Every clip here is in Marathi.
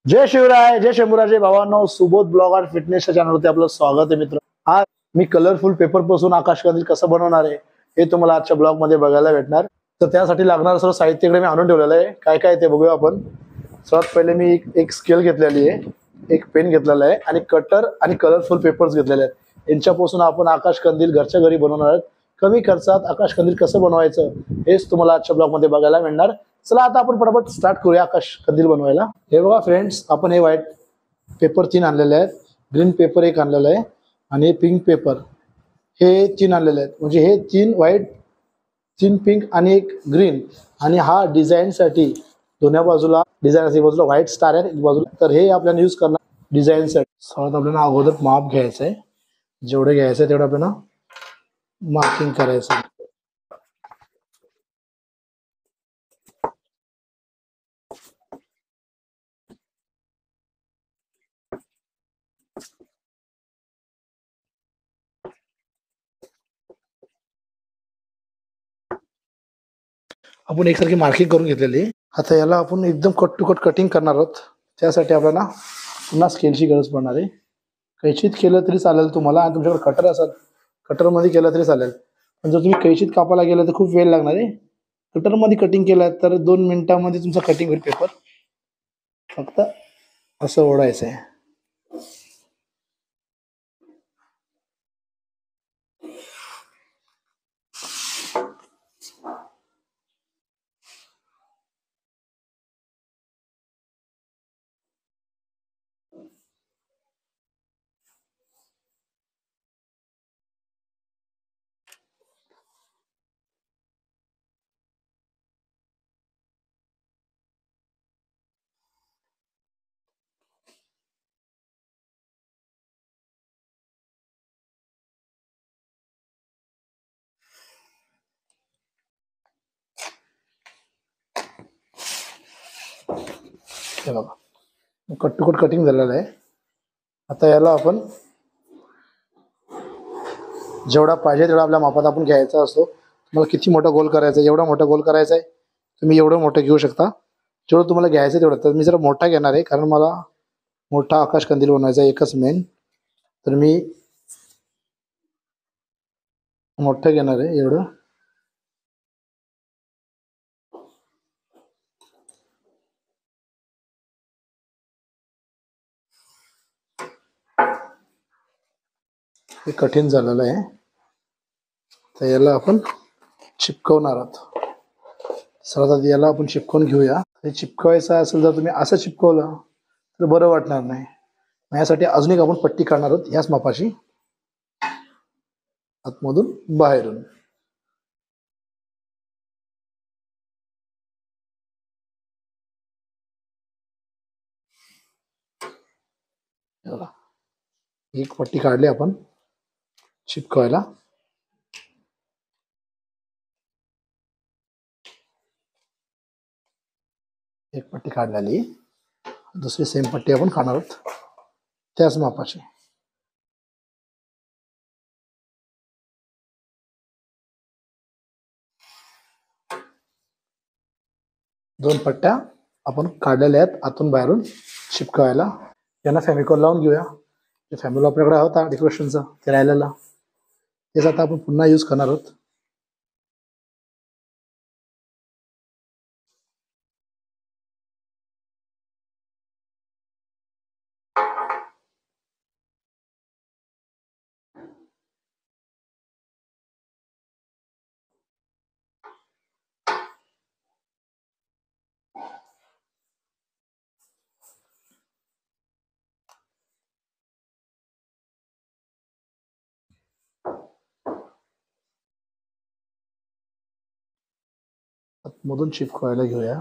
जय शिवराय, जय शंभूराजे भावांनो. सुबोध ब्लॉग आणि फिटनेसच्या चॅनलवरती आपलं स्वागत आहे मित्र. आज मी कलरफुल पेपर पासून आकाशकंदील कसं बनवणार आहे हे तुम्हाला आजच्या ब्लॉग मध्ये बघायला भेटणार. तर त्यासाठी लागणारं सर्व साहित्य मी आणून ठेवलेलं आहे. काय काय ते बघूया आपण. सर्वात पहिले मी एक स्केल घेतलेली आहे, एक पेन घेतलेला आहे आणि कटर आणि कलरफुल पेपर्स घेतलेले आहेत. यांच्यापासून आपण आकाशकंदील घरच्या घरी बनवणार आहोत. कमी खर्चात आकाशकंदील कसं बनवायचं हेच तुम्हाला आजच्या ब्लॉग मध्ये बघायला मिळणार. चला आता आपण पटापट स्टार्ट करूया आकाशकंदील बनवायला. हे बघा फ्रेंड्स, आपण हे व्हाईट पेपर 3 आणलेले आहेत, ग्रीन पेपर 1 आणलेला आहे आणि पिंक पेपर हे 3 आणलेले आहेत. म्हणजे हे 3 व्हाईट, 3 पिंक आणि 1 ग्रीन. आणि हा डिझाईन साठी दोन्ही बाजूला डिझाईन, एक बाजूला व्हाईट स्टार आहे, एक बाजूला. तर हे आपल्याला यूज करणार डिझाईन साठी. सर्वात आपल्याला अगोदर माप घ्यायचं आहे. जेवढे घ्यायचं आहे तेवढं आपल्याला मार्किंग करायचं आहे. आपण एकसारखी मार्किंग करून घेतलेली. आता याला आपण एकदम कट टू कट कटिंग करणार आहोत. त्यासाठी आपल्याला पुन्हा स्केलची गरज पडणार आहे. कैचीत केलं तरी चालेल तुम्हाला, आणि तुमच्याकडे कटर असेल कटरमध्ये केलं तरी चालेल. पण जर तुम्ही कैचीत कापायला गेलं तर खूप वेळ लागणार आहे. कटरमध्ये कटिंग केलं तर 2 मिनिटांमध्ये तुमचा कटिंग होईल पेपर. फक्त असं ओढायचं आहे. हे बघा, कट टू कट कटिंग झालेलं आहे. आता याला आपण जेवढा पाहिजे तेवढा आपल्या मापात आपण घ्यायचा असतो. तुम्हाला किती मोठा गोल करायचा आहे, एवढा मोठा गोल करायचा आहे, तुम्ही एवढं मोठं घेऊ शकता. जेवढं तुम्हाला घ्यायचं तेवढं. तर मी जरा मोठा घेणार आहे, कारण मला मोठा आकाशकंदील बनवायचा आहे, एकच मेन. तर मी मोठं घेणार आहे एवढं. हे कठीण झालेलं आहे. तर याला आपण चिपकवणार आहोत. सर्वात आधी याला आपण चिपकवून घेऊया. हे चिपकवायचं असेल, जर तुम्ही असं चिपकवलं तर बरं वाटणार नाही. यासाठी अजून एक आपण पट्टी काढणार आहोत याच मापाची, आतमधून बाहेरून. एक पट्टी काढली आपण चिपकवायला. एक पट्टी काढलेली, दुसरी सेम पट्टी आपण काढणार आहोत त्याच मापाची. 2 पट्ट्या आपण काढलेल्या आहेत आतून बाहेरून चिपकवायला. यांना फेमिकॉल लावून घेऊया. जे फेमिकॉल आपल्याकडे होता डेकोरेशनचा ते राहिलेला, तेच आता आपण पुन्हा यूज करणार आहोत. मधून चिपकवायला घेऊया.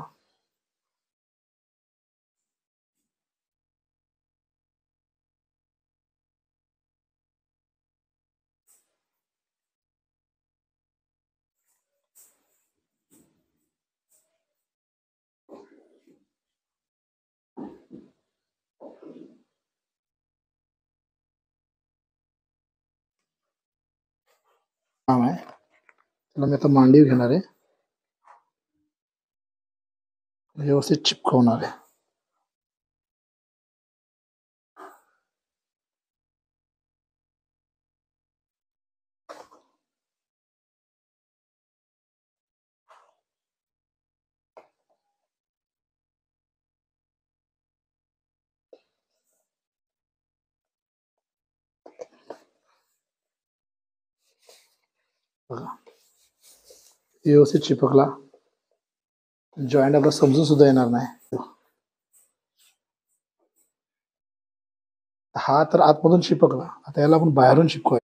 काम आहे त्याला मी आता मांडीव घेणार आहे, व्यवस्थित चिपकवणार आहे. बघा व्यवस्थित चिपकला, जॉईंट आपला समजून सुद्धा येणार नाही. हा तर आतमधून चिपकला, आता याला आपण बाहेरून चिपकवाय.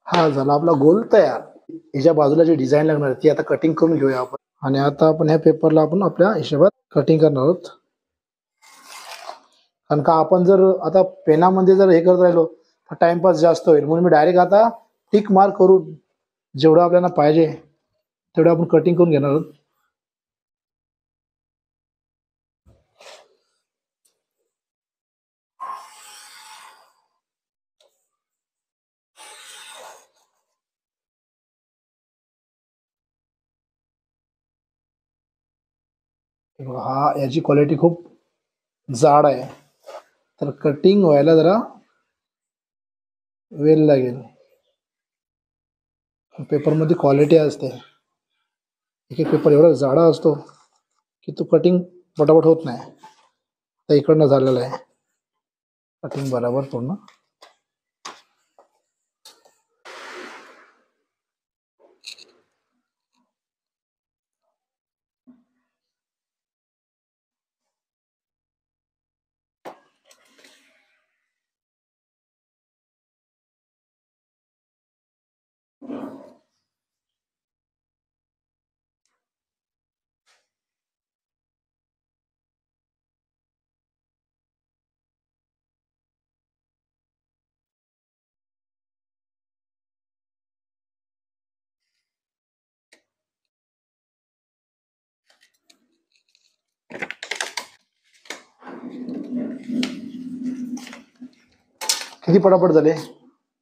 हा झाला आपला गोल तयार. याच्या बाजूला जी डिझाईन लागणार ती आता कटिंग करून घेऊया आपण. आणि आता आपण ह्या पेपरला आपण आपल्या हिशोबात कटिंग करणार आहोत. कारण का आपण जर आता पेनामध्ये जर हे करत राहिलो तर टाइमपास जास्त होईल, म्हणून मी डायरेक्ट आता टिक मार्क करून जेवढं आपल्याला पाहिजे तेवढं आपण कटिंग करून घेणार आहोत. हा याची क्वालिटी खूप जाड आहे, तर कटिंग व्हायला जरा वेळ लागेल. पेपरमध्ये क्वालिटी असते, एक एक पेपर एवढा जाडा असतो की तो कटिंग पटापट होत नाही. तर इकडनं झालेलं आहे कटिंग बरोबर पूर्ण. किती पटापट झाले,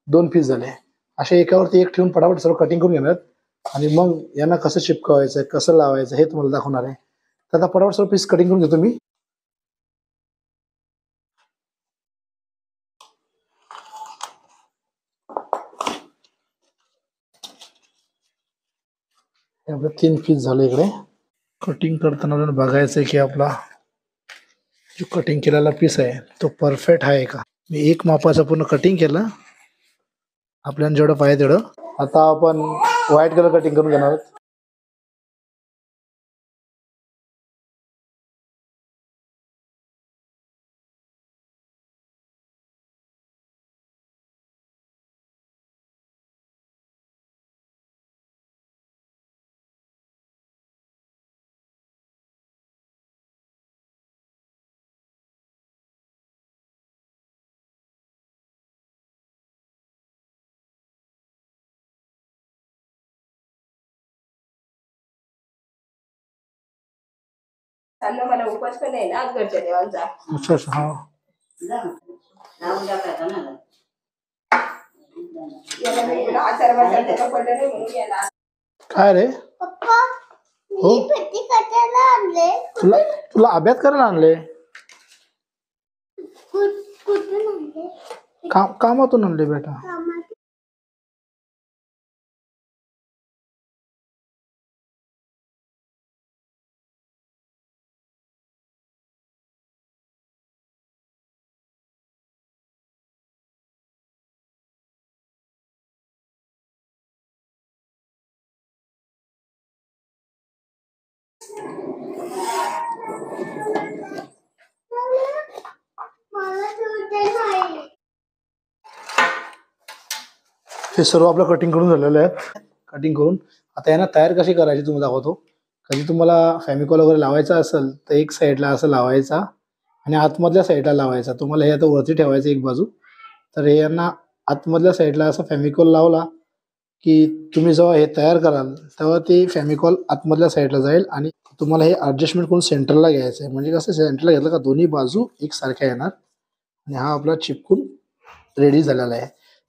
2 पीस झाले. असे एकावरती एक ठेवून पटापट सर्व कटिंग करून घेणार आणि मग यांना कसं चिपकवायचं कसं लावायचं हे तुम्हाला दाखवणार आहे. तर आता पटापट सर्व पीस कटिंग करून घेतो मी. आपले 3 पीस झाले. इकडे कटिंग करताना बघायचं की आपला जो कटिंग केलेला पीस आहे तो परफेक्ट आहे का. मी एक मापाचं पूर्ण कटिंग केलं, आपल्याला जेवढं पाहिजे तेवढं. आता आपण व्हाईट कलर कटिंग करून घेणार आहोत. मला उपास पण आहे ना आज घरच्या देवांचा. अच्छा अच्छा. हा काय रे हो, तुला तुला अभ्यास करायला आणले, कामातून आणले बेटा. हे सर्व आपलं कटिंग करून झालेलं आहे. कटिंग करून आता यांना तयार कशी करायची तुम्हाला दाखवतो. कधी तुम्हाला फेविकॉल वगैरे लावायचा असेल तर एक साईडला असं लावायचा आणि आतमधल्या साईडला लावायचा. तुम्हाला हे आता वरती ठेवायचं एक बाजू. तर हे यांना आतमधल्या साईडला असं फेविकॉल लावला की तुम्ही जेव्हा हे तयार कराल तेव्हा ते फेविकॉल आतमधल्या साईडला जाईल आणि तुम्हाला हे ॲडजस्टमेंट करून सेंटरला घ्यायचं आहे. म्हणजे कसं सेंटरला घेतलं का दोन्ही बाजू एकसारख्या येणार आणि हा आपला चिपकून रेडी झालेला आहे.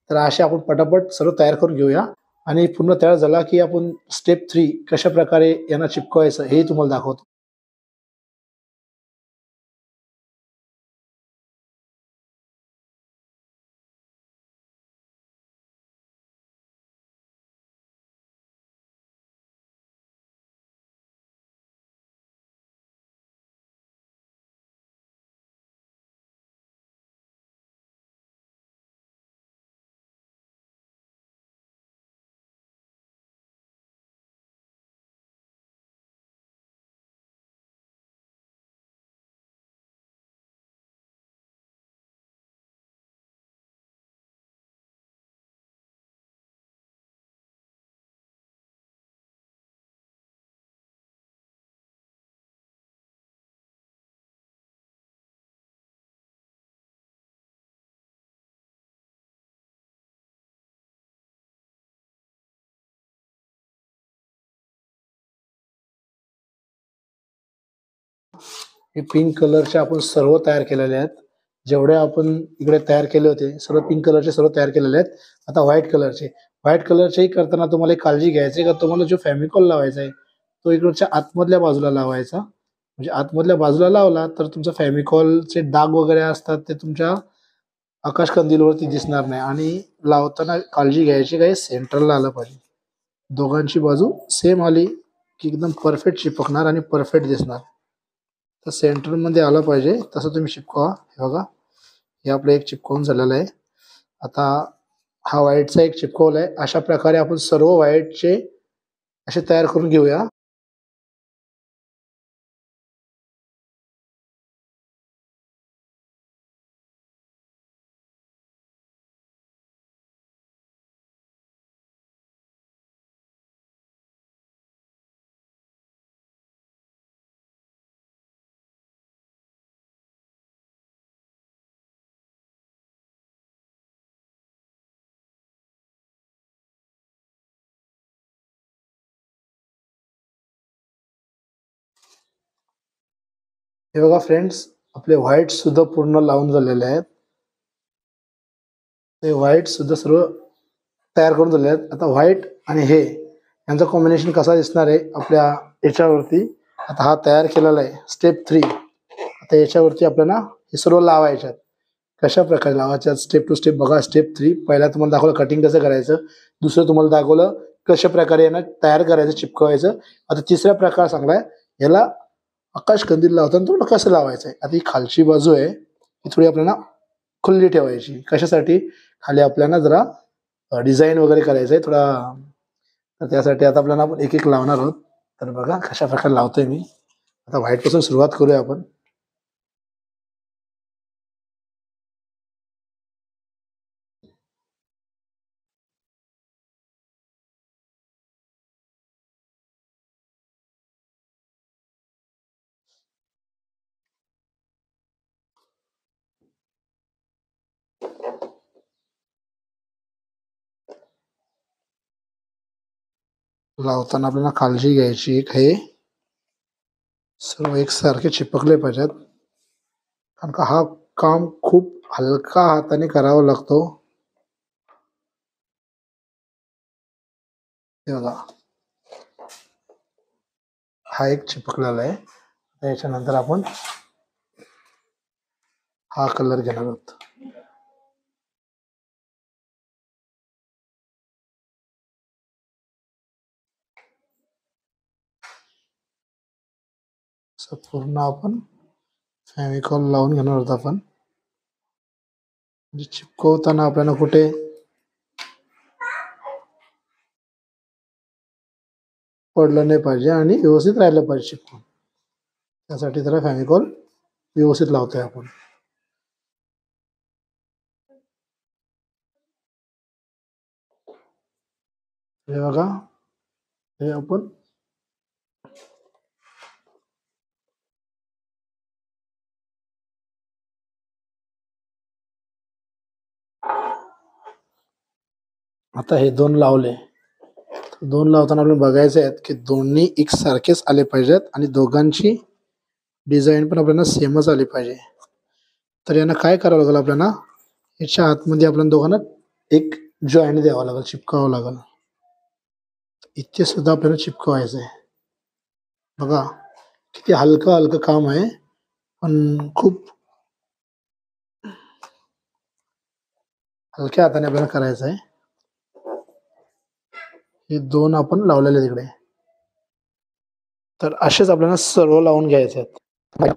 तर असे आपण पटापट सर्व तयार करून घेऊया आणि पूर्ण तयार झाला की आपण स्टेप 3 कशा प्रकारे यांना चिपकवायचं हे तुम्हाला दाखवतो. हे पिंक कलरचे आपण सर्व तयार केलेले आहेत. जेवढे आपण इकडे तयार केले होते सर्व पिंक कलरचे सर्व तयार केलेले आहेत. आता व्हाईट कलरचेही करताना तुम्हाला एक काळजी घ्यायची का तुम्हाला जो फेविकॉल लावायचा आहे तो इकडच्या आतमधल्या बाजूला लावायचा. म्हणजे आतमधल्या बाजूला लावला तर तुमचा फेविकॉलचे डाग वगैरे असतात ते तुमच्या आकाश कंदीलवरती दिसणार नाही. आणि लावताना काळजी घ्यायची काय सेंटरला आलं पाहिजे. दोघांची बाजू सेम आली की एकदम परफेक्ट चिपकणार आणि परफेक्ट दिसणार. तर सेंटरमध्ये आलं पाहिजे तसं तुम्ही चिपकवा. हे बघा हे आपलं एक चिपकवून झालेलं आहे. आता हा व्हाईटचा एक चिपकवला आहे. अशा प्रकारे आपण सर्व व्हाईटचे असे तयार करून घेऊया. हे बघा फ्रेंड्स आपले व्हाईट सुद्धा पूर्ण लावून झालेले आहेत. ते व्हाईट सुद्धा सर्व तयार करून झाले आहेत. आता व्हाईट आणि हे यांचं कॉम्बिनेशन कसा दिसणार आहे आपल्या याच्यावरती. आता हा तयार केलेला आहे स्टेप 3. आता याच्यावरती आपल्याला हे सर्व लावायच्यात. कशा प्रकारे लावायच्यात स्टेप टू स्टेप बघा. स्टेप 3 पहिला तुम्हाला दाखवलं कटिंग कसं करायचं. दुसरं तुम्हाला दाखवलं कशा प्रकारे यांना तयार करायचं चिपकवायचं. आता तिसरा प्रकार सांगलाय याला आकाश कंदील लावताना तुम्हाला कसं लावायचं आहे. आता ही खालची बाजू आहे ही थोडी आपल्याला खुल्ली ठेवायची. कशासाठी खाली आपल्याला जरा डिझाईन वगैरे करायचं आहे थोडा. तर त्यासाठी आता आपल्याला आपण एक एक लावणार आहोत. तर बघा कशा प्रकारे लावतोय मी. आता व्हाईट पासून सुरुवात करूया आपण. लावताना आपल्याला काळजी घ्यायची हे सर्व एकसारखे चिपकले पाहिजेत. कारण का हा काम खूप हलका हाताने करावा लागतो. हे बघा हा एक चिपकलेला आहे. त्याच्यानंतर आपण हा कलर घेणार आहोत. पूर्ण आपण फेविकॉल लावून घेणार आहोत आपण. म्हणजे चिपकवताना आपल्याला कुठे पडलं नाही पाहिजे आणि व्यवस्थित राहिलं पाहिजे चिपकून. त्यासाठी त्याला फेविकॉल व्यवस्थित लावतोय आपण. हे बघा हे आपण आता हे 2 लावले. 2 लावताना आपल्याला बघायचे आहेत की दोन्ही एकसारखेच आले पाहिजेत आणि दोघांची डिझाईन पण आपल्याला सेमच आली पाहिजे. तर यांना काय करावं लागेल आपल्याला, याच्या आतमध्ये आपल्याला दोघांना एक जॉईंट द्यावा लागेल, चिपकावं लागेल. इथे सुद्धा आपल्याला चिपकवायचं आहे. बघा किती हलकं हलकं काम आहे, पण खूप हलक्या हाताने आपल्याला करायचं आहे. हे दोन आपण लावलेले तिकडे, तर असेच आपल्याला सर्व लावून घ्यायचे आहेत.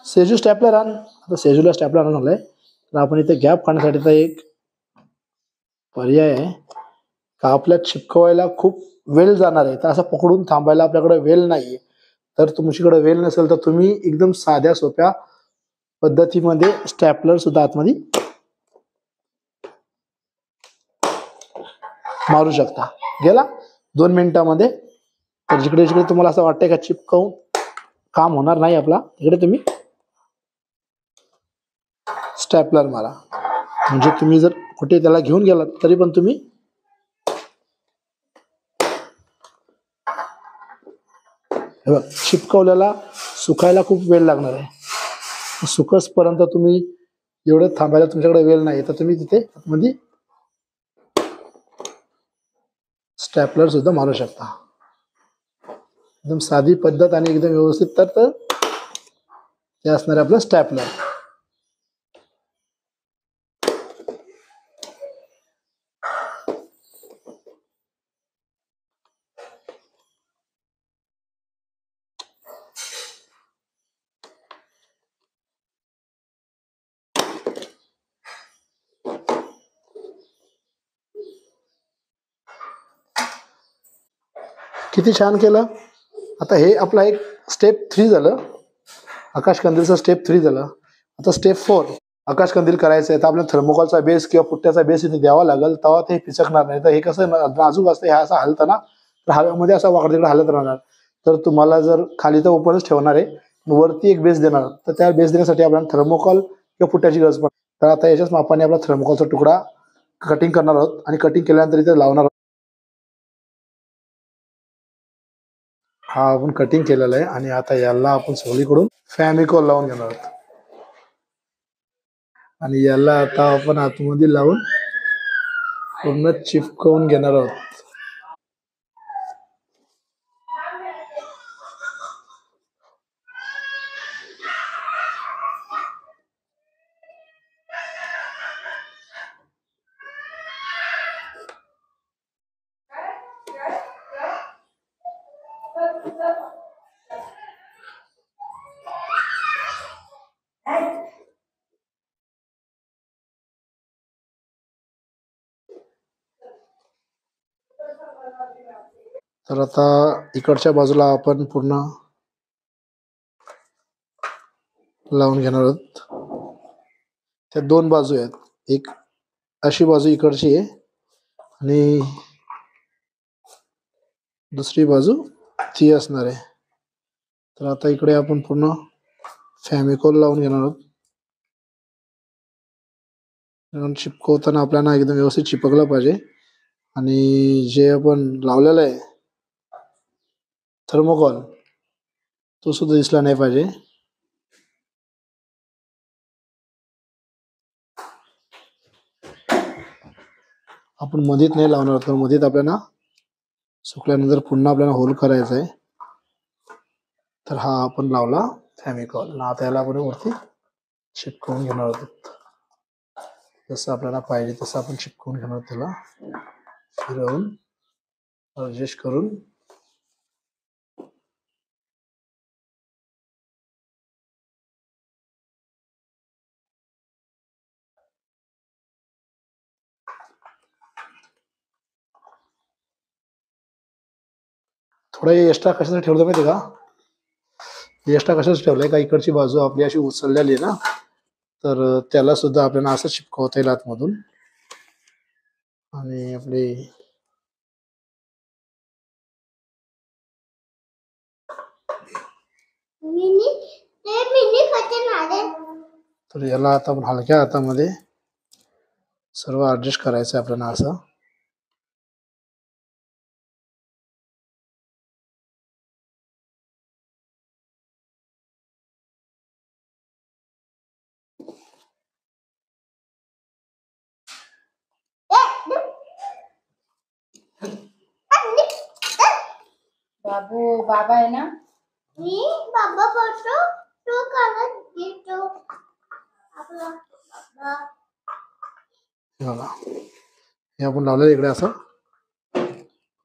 सेजू स्टॅपलर आण. आता सेजूला स्टॅपलर आणलंय, तर आपण इथे गॅप काढण्यासाठीचा एक पर्याय आहे का, आपल्या चिपकवायला खूप वेळ जाणार आहे, तर असं पकडून थांबायला आपल्याकडे वेळ नाहीये. तर तुमच्याकडे वेळ नसेल तर तुम्ही एकदम साध्या सोप्या पद्धतीमध्ये स्टॅपलर सुद्धा आतमध्ये मारू शकता. गेला 2 मिनिटामध्ये. तर जिकडे जिकडे तुम्हाला असं वाटतंय का चिपकवून काम होणार नाही आपला, तिकडे तुम्ही स्टॅपलर मारा. म्हणजे तुम्ही जर कुठे त्याला घेऊन गेलात तरी पण तुम्ही हे बघ, चिपकवल्याला सुकायला खूप वेळ लागणार आहे. सुकसपर्यंत तुम्ही एवढं थांबायला तुमच्याकडे वेळ नाही, तर तुम्ही तिथे मध्ये स्टॅपलर सुद्धा मारू शकता. एकदम साधी पद्धत आणि एकदम व्यवस्थित. तर ते असणार आहे आपलं स्टॅपलर. किती छान केलं. आता हे आपला एक स्टेप 3 झालं, आकाश कंदीलचं स्टेप 3 झालं. आता स्टेप 4 आकाश कंदील करायचं आहे, तर आपल्याला थर्मोकॉलचा बेस किंवा पुट्ट्याचा बेस इथे द्यावा लागेल, तेव्हा ते पिचकणार नाही. तर हे कसं नाजूक असतं, हे असं हलतं ना, तर हव्यामध्ये असं वाकडं तिकडे हलत राहणार. तर तुम्हाला जर खाली तर ओपनच ठेवणार आहे, वरती एक बेस देणार, तर त्या बेस देण्यासाठी आपल्याला थर्मोकॉल किंवा पुट्ट्याची गरज पडते. तर आता याच्याच मापाने आपला थर्मोकॉलचा तुकडा कटिंग करणार आहोत आणि कटिंग केल्यानंतर इथे लावणार आहोत. हा आपण कटिंग केलेला आहे आणि आता याला आपण सगळीकडून फॅमिकॉल लावून घेणार आहोत आणि याला आता आपण आतमध्ये लावून पूर्ण चिपकवून घेणार आहोत. तर आता इकडच्या बाजूला आपण पूर्ण लावून घेणार आहोत. त्या दोन बाजू आहेत, एक अशी बाजू इकडची आहे आणि दुसरी बाजू ती असणार आहे. तर आता इकडे आपण पूर्ण फॅमिकॉल लावून घेणार आहोत. चिपकवताना आपल्याला एकदम व्यवस्थित चिपकलं पाहिजे. आणि जे आपण लावलेलं आहे थर्मोकॉल तो सुद्धा दिसला नाही पाहिजे. आपण मधीत नाही लावणार, तर मधीत आपल्याला सुकल्यानंतर पुन्हा आपल्याला होल करायचा आहे. तर हा आपण लावला फॅमिकॉल. आता याला आपण वरती चिपकवून घेणार आहोत. जसं आपल्याला पाहिजे तसं आपण चिपकवून घेणार. त्याला फिरवून ऍडजस्ट करून थोडा एक्स्ट्रा कशासाठी ठेवलं माहिती का? एक्स्ट्रा कशाच ठेवलंय का, इकडची बाजू आपली अशी उचललेली आहे ना, तर त्याला सुद्धा आपल्याला असं चिपकवता येईल आतमधून. आणि आपली तर याला आता आपण हलक्या हातामध्ये सर्व ऍडजस्ट करायचं आपल्याला असं. बाबू बाबा आहे ना, मी बाबा बोलतो तू करत घेतो आपला बाबा. बघा हे आपण लावलेलं इकडे असं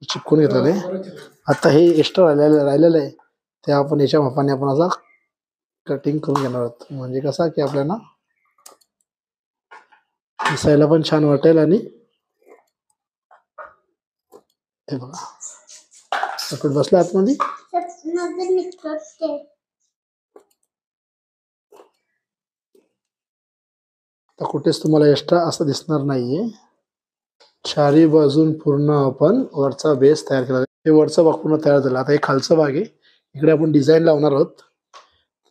चिपकून घेतलेलं आहे. आता हे एक्स्ट्रा राहिलेलं आहे ते आपण याच्या मापाने आपण असं कटिंग करून घेणार आहोत. म्हणजे कसं की आपल्याला दिसायला पण छान वाटेल. आणि हे बघा पकड बसला आतमध्ये. सपनात निघते तर कुठेच तुम्हाला एक्स्ट्रा असं दिसणार नाहीये. चारी बाजून पूर्ण आपण वरचा बेस तयार केला. हे वरचा भाग पूर्ण तयार झाला. आता हे खालचा भाग आहे, इकडे आपण डिझाईन लावणार आहोत.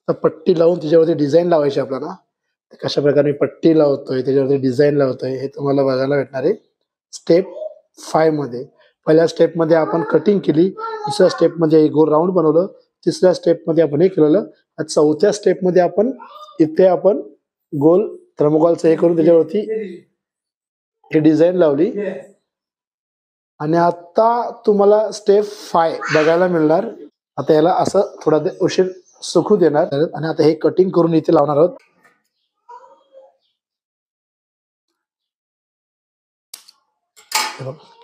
तर पट्टी लावून त्याच्यावरती डिझाईन लावायची आपल्याला. कशा प्रकारे पट्टी लावतोय त्याच्यावरती डिझाईन लावतोय हे तुम्हाला बघायला भेटणार आहे स्टेप 5 मध्ये. पहिल्या स्टेप मध्ये आपण कटिंग केली, दुसऱ्या स्टेप मध्ये एक गोल राऊंड बनवलं, तिसऱ्या स्टेप मध्ये आपण हे केलेलं. चौथ्या स्टेप मध्ये आपण इथे आपण गोल थर्मोकॉलचं हे करून त्याच्यावरती हे डिझाईन लावली. आणि आता तुम्हाला स्टेप 5 बघायला मिळणार. आता याला असं थोडा उशीर सुकू देणार आणि आता हे कटिंग करून इथे लावणार आहोत.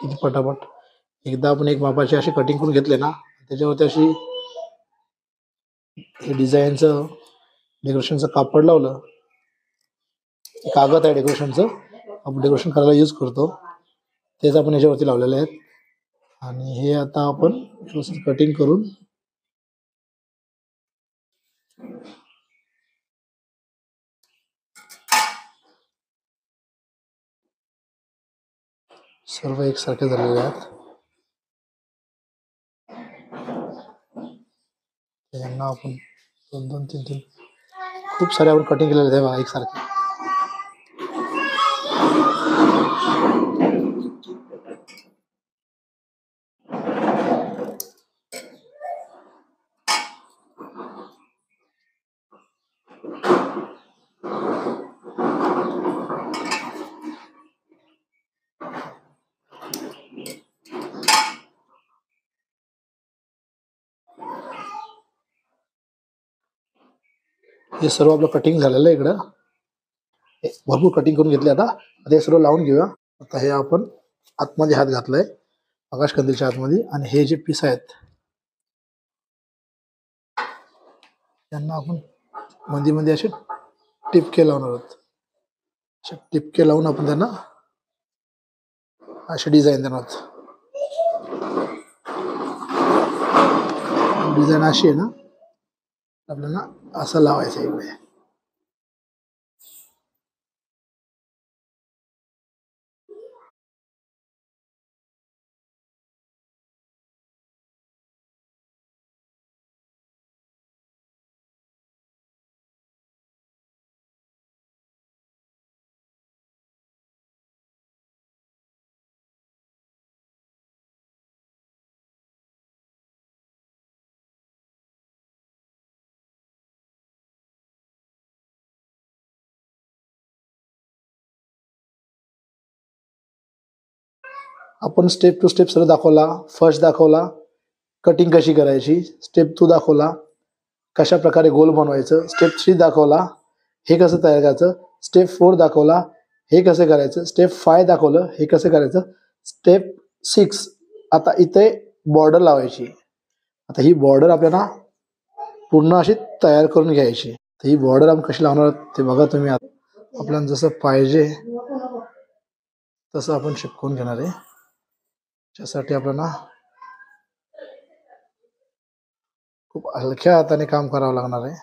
किती पटापट एकदा आपण एक मापाची अशी कटिंग करून घेतले ना, त्याच्यावरती अशी हे डिझाईनचं डेकोरेशनचं कापड लावलं. कागद आहे डेकोरेशनचं, आपण डेकोरेशन करायला यूज करतो तेच आपण याच्यावरती लावलेले आहेत. आणि हे आता आपण व्यवस्थित कटिंग करून सर्व एकसारखे झालेले आहेत. यांना आपण 2 2 3 3 खूप सारे आपण कटिंग केलेले आहे एकसारखे. हे सर्व आपलं कटिंग झालेलं आहे. इकडं भरपूर कटिंग करून घेतले. आता हे सर्व लावून घेऊया. आता हे आपण आतमध्ये हात घातलाय आकाश कंदीलच्या आतमध्ये. आणि हे जे पीस आहेत त्यांना आपण मध्ये मध्ये असे टिपके लावणार आहोत. असे टिपके लावून आपण त्यांना अशी डिझाईन देणार आहोत. डिझाईन अशी आहे ना, आपल्याला असं लावायचं इकडे. आपण स्टेप टू स्टेप सरळ दाखवला. फर्स्ट दाखवला कटिंग कशी करायची, स्टेप 2 दाखवला कशा प्रकारे गोल बनवायचं, स्टेप 3 दाखवला हे कसं तयार करायचं, स्टेप 4 दाखवला हे कसं करायचं, स्टेप 5 दाखवलं हे कसं करायचं, स्टेप 6 आता इथे बॉर्डर लावायची. आता ही बॉर्डर आपल्याला पूर्ण अशी तयार करून घ्यायची. तर ही बॉर्डर आपण कशी लावणार ते बघा तुम्ही. आपल्याला जसं पाहिजे तसं आपण चिपकवून घेणार आहे. त्यासाठी आपल्याला खूप हलक्या हाताने काम करावं लागणार आहे.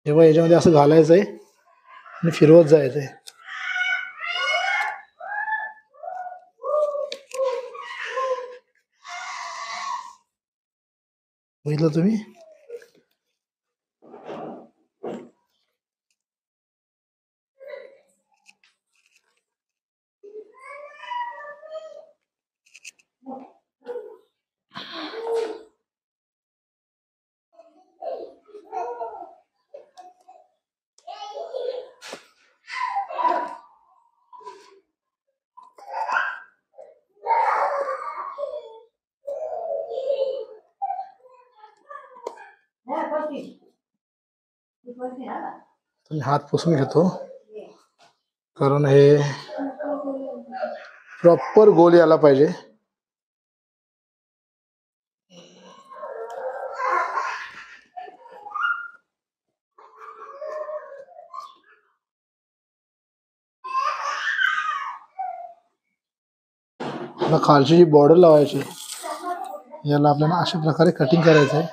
तेव्हा याच्यामध्ये असं घालायचंय आणि फिरवत जायचंय. बघितलं तुम्ही. मी हात पुसून घेतो कारण हे प्रॉपर गोल यायला पाहिजे. खालची जी बॉर्डर लावायची याला आपल्याला अशा प्रकारे कटिंग करायचं आहे.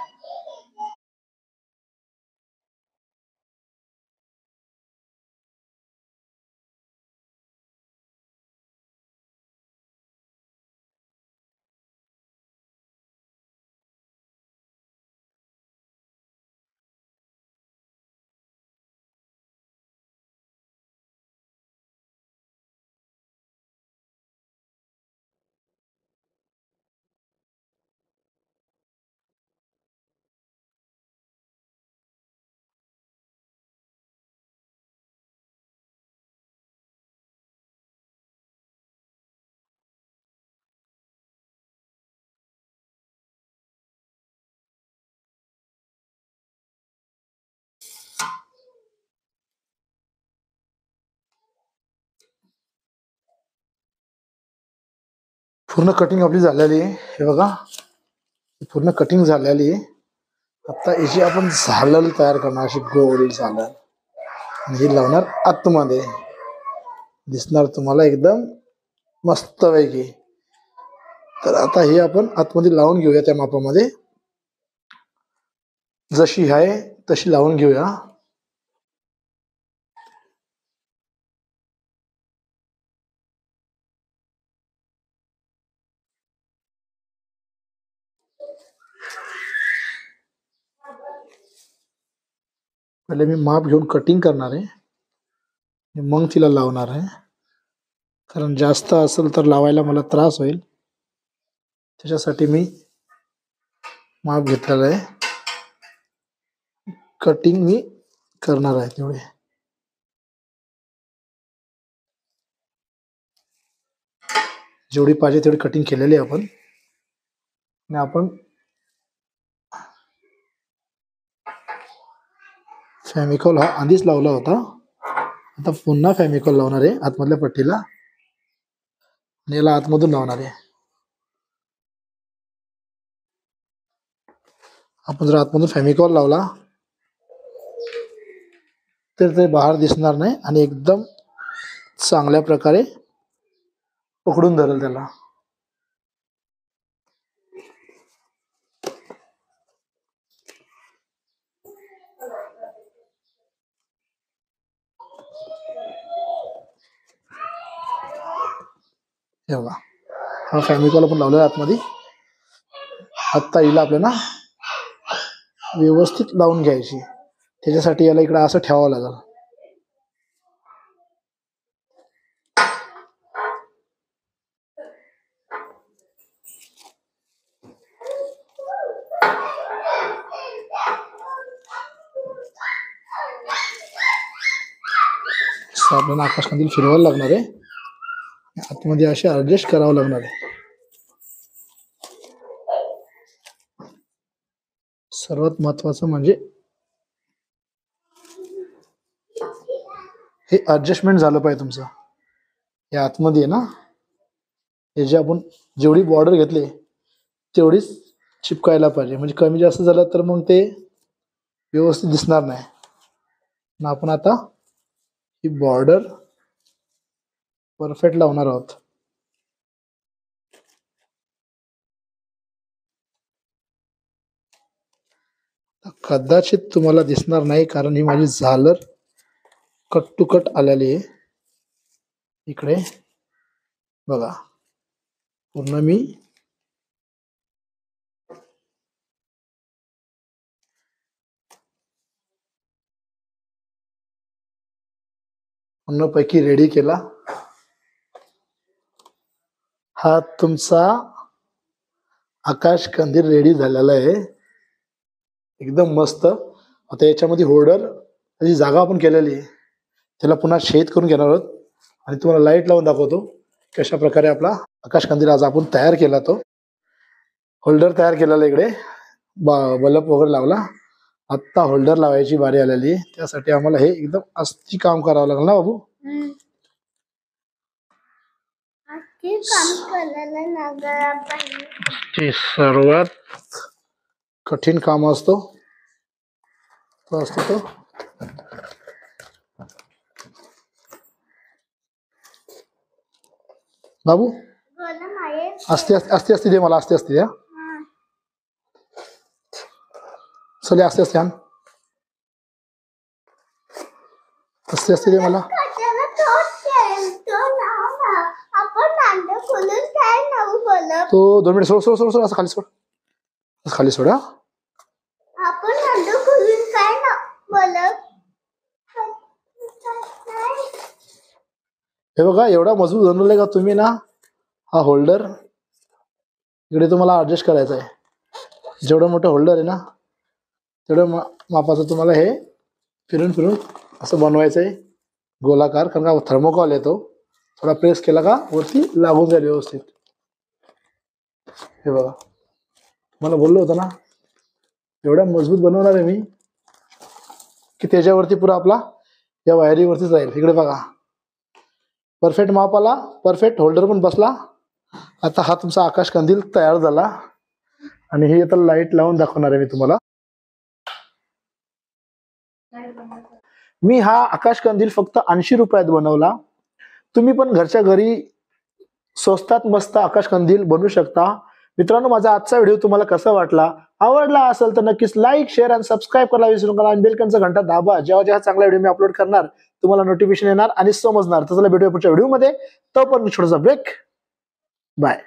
पूर्ण कटिंग आपली झालेली आहे. हे बघा पूर्ण कटिंग झालेली आहे. आता याची आपण झालर तयार करणार, अशी गोल झालर, आणि ही लावणार आतमध्ये. दिसणार तुम्हाला एकदम मस्त पैकी. तर आता हे आपण आतमध्ये लावून घेऊया. त्या मापामध्ये जशी आहे तशी लावून घेऊया. पहिले मी माप घेऊन कटिंग करणार आहे, मग तिला लावणार आहे. कारण जास्त असेल तर लावायला मला त्रास होईल, त्याच्यासाठी मी माप घेतलेलं आहे. कटिंग मी करणार आहे तेवढे. जेवढी पाहिजे तेवढी कटिंग केलेली आहे आपण. आणि आपण फेविकॉल हा आधीच लावला होता, आता पुन्हा फेविकॉल लावणार आहे आतमधल्या पट्टीला आणि याला आतमधून लावणार आहे. आपण जर आतमधून फेविकॉल लावला तर ते बाहेर दिसणार नाही आणि एकदम चांगल्या प्रकारे पकडून धरेल त्याला. हे बघा, हा फेविकॉल आपण लावलेला आतमध्ये. आता हिला आपल्याला व्यवस्थित लावून घ्यायची. त्याच्यासाठी याला इकडे असं ठेवावं लागेल. आपल्याला आकाशकंदील फिरवायला लागणार आहे, आतमध्ये असे ऍडजस्ट करावं लागणार आहे. सर्वात महत्वाचं म्हणजे हे ऍडजस्टमेंट झालं पाहिजे तुमचं. हे आतमध्ये आहे ना, हे जे आपण जेवढी बॉर्डर घेतली तेवढीच चिपकायला पाहिजे. म्हणजे कमी जास्त झालं तर मग ते व्यवस्थित दिसणार नाही. आपण आता ही बॉर्डर परफेक्ट लावणार आहोत. कदाचित तुम्हाला दिसणार नाही कारण ही माझी झालर कट टू कट आलेली आहे. इकडे बघा, पूर्ण मी पूर्णपैकी रेडी केला. हा तुमचा आकाश कंदील रेडी झालेला आहे, एकदम मस्त. आता याच्यामध्ये होल्डर त्याची जागा आपण केलेली आहे, त्याला पुन्हा शेड करून घेणार आहोत आणि तुम्हाला लाईट लावून दाखवतो कशा प्रकारे आपला आकाश कंदील आज आपण तयार केला. तो होल्डर तयार केलेला इकडे, बल्ब वगैरे लावला. आत्ता होल्डर लावायची बारी आलेली आहे. त्यासाठी आम्हाला हे एकदम अस्ती काम करावं लागलं ना बाबू. ते सर्वात कठीण काम असतो तो बाबू. अस्ती अस्ती अस्ती अस्ती दे मला, अस्ती अस्ती द्या. चले अस्ती अस्ती आण, अस्ती अस्ती दे मला. तो 2 मिनिट सोड सोड सोड सोड, असं खाली सोड, असं खाली सोड. हे बघा, एवढा मजबूत बनवलाय का तुम्ही ना. हा होल्डर इकडे तुम्हाला ऍडजस्ट करायचा आहे. जेवढं मोठं होल्डर आहे ना तेवढं मापाचं तुम्हाला हे फिरून फिरून असं बनवायचं आहे गोलाकार. कारण का थर्मोकॉल येतो, थोडा प्रेस केला का वरती लागून जाईल व्यवस्थित. हे बघा, मला बोललो होतं ना एवढा मजबूत बनवणार आहे मी की त्याच्यावरती पुरा आपला या वायरीवरतीच राहील. इकडे बघा, परफेक्ट माप आला, परफेक्ट होल्डर पण बसला. आता हा तुमचा आकाश कंदील तयार झाला आणि हे आता लाईट लावून दाखवणार आहे मी तुम्हाला. मी हा आकाश कंदील फक्त 80 रुपयात बनवला. तुम्ही पण घरच्या घरी स्वस्तात मस्त आकाश कंदील बनवू शकता. मित्रांनो, माझा आजचा व्हिडिओ तुम्हाला कसा वाटला? आवडला असेल तर नक्कीच लाईक, शेअर आणि सबस्क्राईब करायला विसरू नका आणि बेलकनचा घंटा दाबा. जेव्हा जेव्हा चांगला व्हिडिओ मी अपलोड करणार तुम्हाला नोटिफिकेशन येणार आणि समजणार. तर चला भेटूया पुढच्या व्हिडिओमध्ये. तो पण छोटासा ब्रेक. बाय.